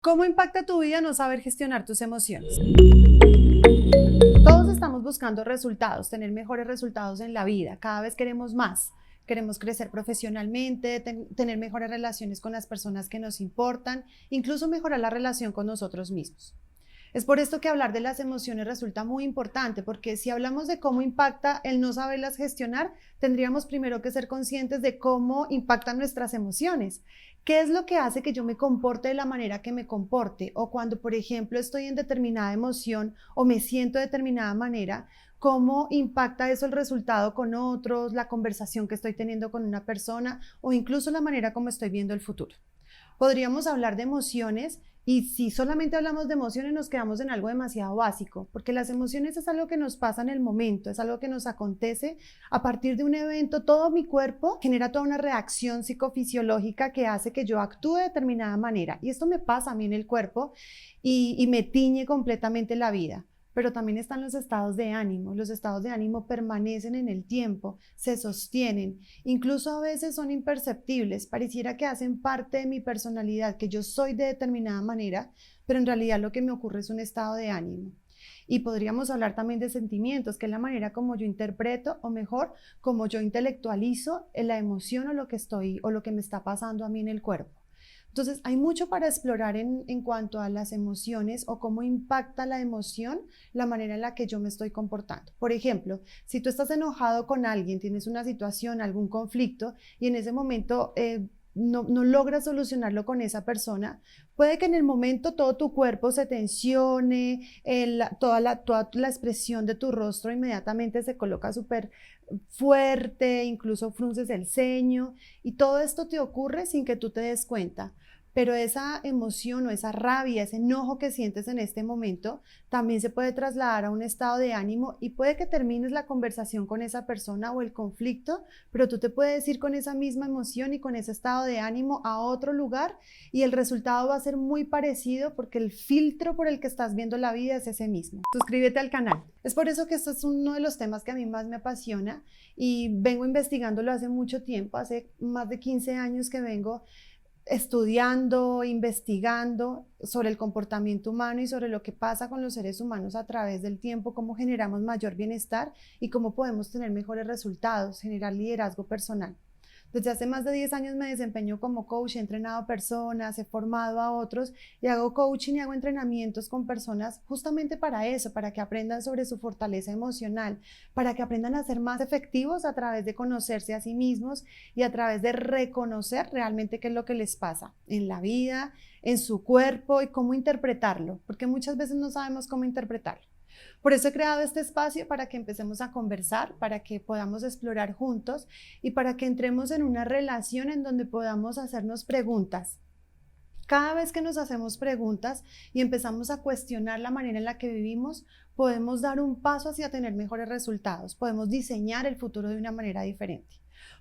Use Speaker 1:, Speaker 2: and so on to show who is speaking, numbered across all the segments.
Speaker 1: ¿Cómo impacta tu vida no saber gestionar tus emociones? Todos estamos buscando resultados, tener mejores resultados en la vida. Cada vez queremos más. Queremos crecer profesionalmente, tener mejores relaciones con las personas que nos importan, incluso mejorar la relación con nosotros mismos. Es por esto que hablar de las emociones resulta muy importante, porque si hablamos de cómo impacta el no saberlas gestionar, tendríamos primero que ser conscientes de cómo impactan nuestras emociones. ¿Qué es lo que hace que yo me comporte de la manera que me comporte? O cuando, por ejemplo, estoy en determinada emoción o me siento de determinada manera, ¿cómo impacta eso el resultado con otros, la conversación que estoy teniendo con una persona o incluso la manera como estoy viendo el futuro? Podríamos hablar de emociones y si solamente hablamos de emociones nos quedamos en algo demasiado básico, porque las emociones es algo que nos pasa en el momento, es algo que nos acontece a partir de un evento. Todo mi cuerpo genera toda una reacción psicofisiológica que hace que yo actúe de determinada manera y esto me pasa a mí en el cuerpo y me tiñe completamente la vida. Pero también están los estados de ánimo. Los estados de ánimo permanecen en el tiempo, se sostienen, incluso a veces son imperceptibles, pareciera que hacen parte de mi personalidad, que yo soy de determinada manera, pero en realidad lo que me ocurre es un estado de ánimo. Y podríamos hablar también de sentimientos, que es la manera como yo interpreto, o mejor, como yo intelectualizo la emoción o lo que estoy o lo que me está pasando a mí en el cuerpo. Entonces, hay mucho para explorar en cuanto a las emociones o cómo impacta la emoción la manera en la que yo me estoy comportando. Por ejemplo, si tú estás enojado con alguien, tienes una situación, algún conflicto y en ese momento no logras solucionarlo con esa persona, puede que en el momento todo tu cuerpo se tensione, toda la expresión de tu rostro inmediatamente se coloca súper fuerte, incluso frunces el ceño y todo esto te ocurre sin que tú te des cuenta. Pero esa emoción o esa rabia, ese enojo que sientes en este momento, también se puede trasladar a un estado de ánimo y puede que termines la conversación con esa persona o el conflicto, pero tú te puedes ir con esa misma emoción y con ese estado de ánimo a otro lugar y el resultado va a ser muy parecido porque el filtro por el que estás viendo la vida es ese mismo. Suscríbete al canal. Es por eso que esto es uno de los temas que a mí más me apasiona y vengo investigándolo hace mucho tiempo, hace más de 15 años que vengo estudiando, investigando sobre el comportamiento humano y sobre lo que pasa con los seres humanos a través del tiempo, cómo generamos mayor bienestar y cómo podemos tener mejores resultados, generar liderazgo personal. Desde hace más de 10 años me desempeño como coach, he entrenado personas, he formado a otros y hago coaching y hago entrenamientos con personas justamente para eso, para que aprendan sobre su fortaleza emocional, para que aprendan a ser más efectivos a través de conocerse a sí mismos y a través de reconocer realmente qué es lo que les pasa en la vida, en su cuerpo y cómo interpretarlo, porque muchas veces no sabemos cómo interpretarlo. Por eso he creado este espacio para que empecemos a conversar, para que podamos explorar juntos y para que entremos en una relación en donde podamos hacernos preguntas. Cada vez que nos hacemos preguntas y empezamos a cuestionar la manera en la que vivimos, podemos dar un paso hacia tener mejores resultados, podemos diseñar el futuro de una manera diferente.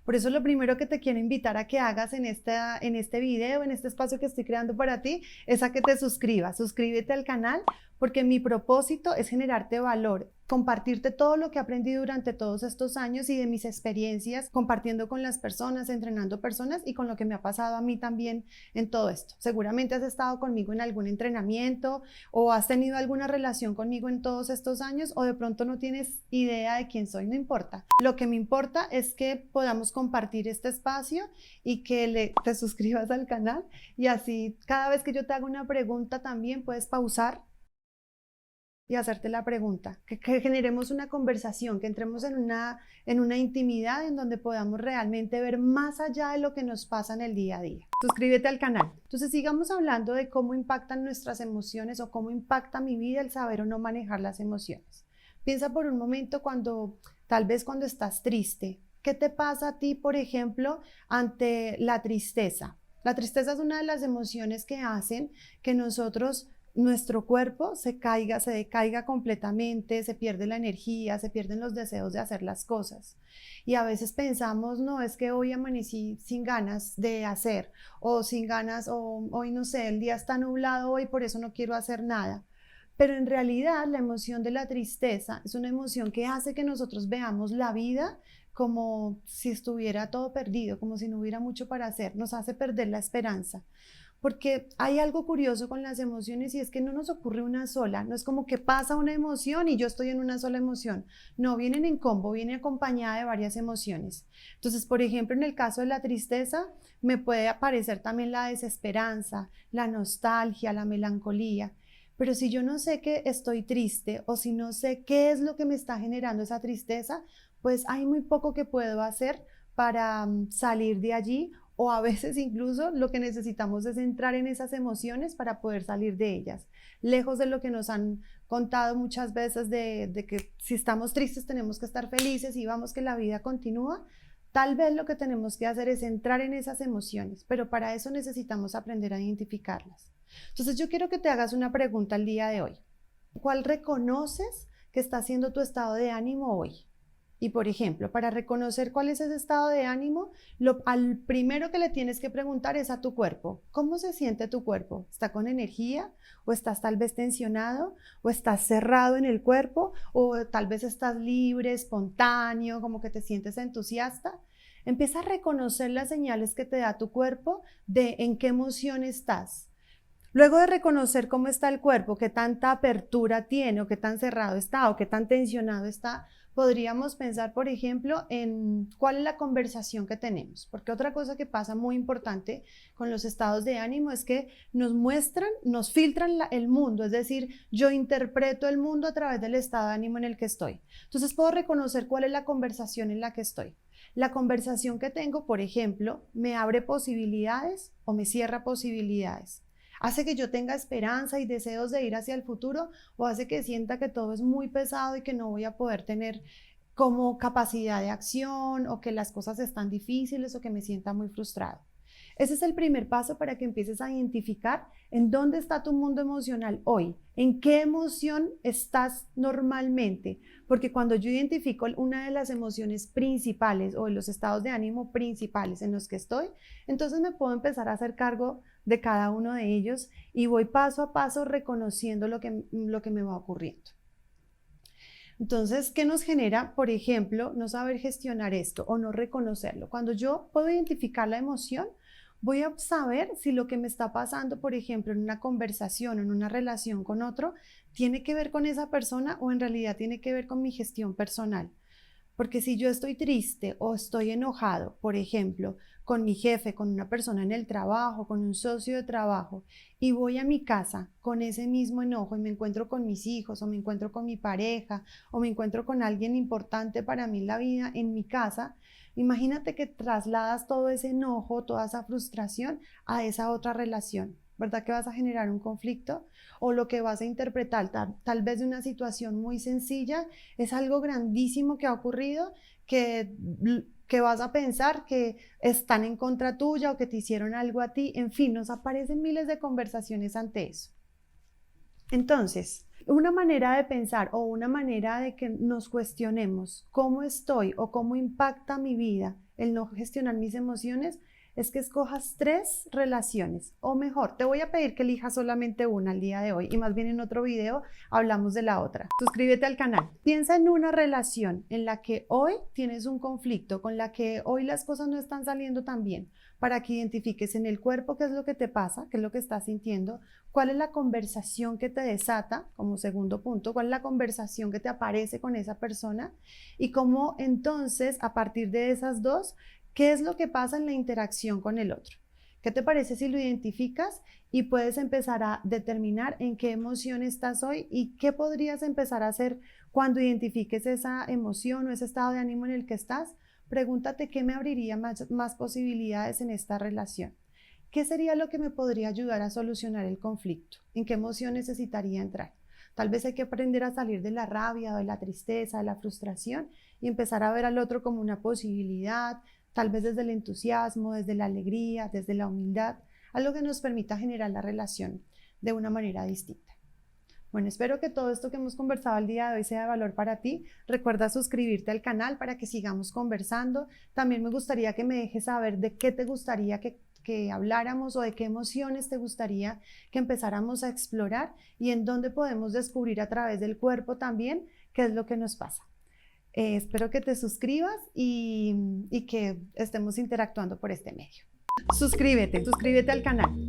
Speaker 1: Por eso lo primero que te quiero invitar a que hagas en este video, en este espacio que estoy creando para ti, es a que te suscribas. Suscríbete al canal porque mi propósito es generarte valor, compartirte todo lo que he aprendido durante todos estos años y de mis experiencias, compartiendo con las personas, entrenando personas y con lo que me ha pasado a mí también en todo esto. Seguramente has estado conmigo en algún entrenamiento o has tenido alguna relación conmigo en todos estos años o de pronto no tienes idea de quién soy, no importa. Lo que me importa es que podamos compartir este espacio y que te suscribas al canal y así cada vez que yo te haga una pregunta también puedes pausar y hacerte la pregunta, que generemos una conversación, que entremos en una intimidad en donde podamos realmente ver más allá de lo que nos pasa en el día a día. Suscríbete al canal. Entonces sigamos hablando de cómo impactan nuestras emociones o cómo impacta mi vida el saber o no manejar las emociones. Piensa por un momento tal vez cuando estás triste. ¿Qué te pasa a ti, por ejemplo, ante la tristeza? La tristeza es una de las emociones que hacen que nuestro cuerpo se decaiga completamente, se pierde la energía, se pierden los deseos de hacer las cosas. Y a veces pensamos, no, es que hoy amanecí sin ganas de hacer, o sin ganas, o hoy no sé, el día está nublado hoy, por eso no quiero hacer nada. Pero en realidad la emoción de la tristeza es una emoción que hace que nosotros veamos la vida como si estuviera todo perdido, como si no hubiera mucho para hacer, nos hace perder la esperanza. porque hay algo curioso con las emociones y es que no nos ocurre una sola, no es como que pasa una emoción y yo estoy en una sola emoción, no, vienen en combo, viene acompañada de varias emociones. Entonces, por ejemplo, en el caso de la tristeza, me puede aparecer también la desesperanza, la nostalgia, la melancolía. Pero si yo no sé que estoy triste o si no sé qué es lo que me está generando esa tristeza, pues hay muy poco que puedo hacer para salir de allí, o a veces incluso lo que necesitamos es entrar en esas emociones para poder salir de ellas, lejos de lo que nos han contado muchas veces de que si estamos tristes tenemos que estar felices y vamos que la vida continúa. Tal vez lo que tenemos que hacer es entrar en esas emociones, pero para eso necesitamos aprender a identificarlas. Entonces yo quiero que te hagas una pregunta el día de hoy. ¿Cuál reconoces que está siendo tu estado de ánimo hoy? Y por ejemplo, para reconocer cuál es ese estado de ánimo, al primero que le tienes que preguntar es a tu cuerpo. ¿Cómo se siente tu cuerpo? ¿Está con energía? ¿O estás tal vez tensionado? ¿O estás cerrado en el cuerpo? ¿O tal vez estás libre, espontáneo, como que te sientes entusiasta? Empieza a reconocer las señales que te da tu cuerpo de en qué emoción estás. Luego de reconocer cómo está el cuerpo, qué tanta apertura tiene, o qué tan cerrado está, o qué tan tensionado está, podríamos pensar, por ejemplo, en cuál es la conversación que tenemos. Porque otra cosa que pasa muy importante con los estados de ánimo es que nos muestran, nos filtran el mundo. Es decir, yo interpreto el mundo a través del estado de ánimo en el que estoy. Entonces puedo reconocer cuál es la conversación en la que estoy. La conversación que tengo, por ejemplo, me abre posibilidades o me cierra posibilidades. ¿Hace que yo tenga esperanza y deseos de ir hacia el futuro o hace que sienta que todo es muy pesado y que no voy a poder tener como capacidad de acción o que las cosas están difíciles o que me sienta muy frustrado? Ese es el primer paso para que empieces a identificar en dónde está tu mundo emocional hoy, en qué emoción estás normalmente, porque cuando yo identifico una de las emociones principales o de los estados de ánimo principales en los que estoy, entonces me puedo empezar a hacer cargo de cada uno de ellos y voy paso a paso reconociendo lo que me va ocurriendo. Entonces, ¿qué nos genera, por ejemplo, no saber gestionar esto o no reconocerlo? Cuando yo puedo identificar la emoción, voy a saber si lo que me está pasando, por ejemplo, en una conversación o en una relación con otro, tiene que ver con esa persona o en realidad tiene que ver con mi gestión personal. Porque si yo estoy triste o estoy enojado, por ejemplo, con mi jefe, con una persona en el trabajo, con un socio de trabajo, y voy a mi casa con ese mismo enojo y me encuentro con mis hijos o me encuentro con mi pareja o me encuentro con alguien importante para mí en la vida en mi casa, imagínate que trasladas todo ese enojo, toda esa frustración a esa otra relación. ¿Verdad que vas a generar un conflicto? O lo que vas a interpretar tal vez de una situación muy sencilla es algo grandísimo que ha ocurrido que vas a pensar que están en contra tuya o que te hicieron algo a ti. En fin, nos aparecen miles de conversaciones ante eso. Entonces, una manera de pensar o una manera de que nos cuestionemos cómo estoy o cómo impacta mi vida el no gestionar mis emociones es que escojas 3 relaciones, o mejor, te voy a pedir que elijas solamente una al día de hoy y más bien en otro video hablamos de la otra. Suscríbete al canal. Piensa en una relación en la que hoy tienes un conflicto, con la que hoy las cosas no están saliendo tan bien, para que identifiques en el cuerpo qué es lo que te pasa, qué es lo que estás sintiendo, cuál es la conversación que te desata, como segundo punto, cuál es la conversación que te aparece con esa persona y cómo entonces a partir de esas dos, ¿qué es lo que pasa en la interacción con el otro? ¿Qué te parece si lo identificas y puedes empezar a determinar en qué emoción estás hoy y qué podrías empezar a hacer cuando identifiques esa emoción o ese estado de ánimo en el que estás? Pregúntate qué me abriría más posibilidades en esta relación. ¿Qué sería lo que me podría ayudar a solucionar el conflicto? ¿En qué emoción necesitaría entrar? Tal vez hay que aprender a salir de la rabia, de la tristeza, de la frustración y empezar a ver al otro como una posibilidad, tal vez desde el entusiasmo, desde la alegría, desde la humildad, algo que nos permita generar la relación de una manera distinta. Bueno, espero que todo esto que hemos conversado el día de hoy sea de valor para ti. Recuerda suscribirte al canal para que sigamos conversando. También me gustaría que me dejes saber de qué te gustaría que habláramos o de qué emociones te gustaría que empezáramos a explorar y en dónde podemos descubrir a través del cuerpo también qué es lo que nos pasa. Espero que te suscribas y que estemos interactuando por este medio. Suscríbete al canal.